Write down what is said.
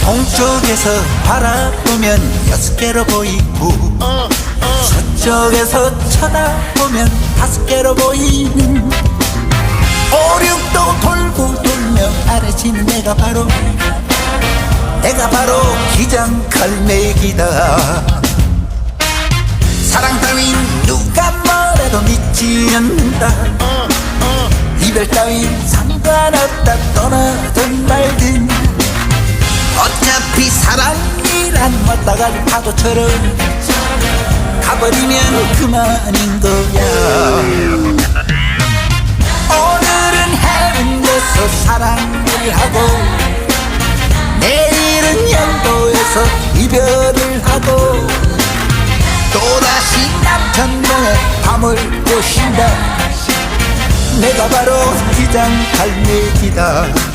동쪽에서 바라보면 6개로 보이고 서쪽에서 쳐다보면 5개로 보이는 오륙도 돌고 돌며 아래지는 내가 바로 기장갈매기다. 사랑 따윈 누가 뭐래도 믿지 않는다. 이별 따윈 상관없다. 떠나든 말든 어차피 사랑이란 왔다갈 파도처럼 가버리면 그만인 거야. 오늘은 해운 데서 사랑을 하고 내일은 영도에서 이별을 하고 또다시 남천동에 밤을 보신다. 내가 바로 기장갈매기다.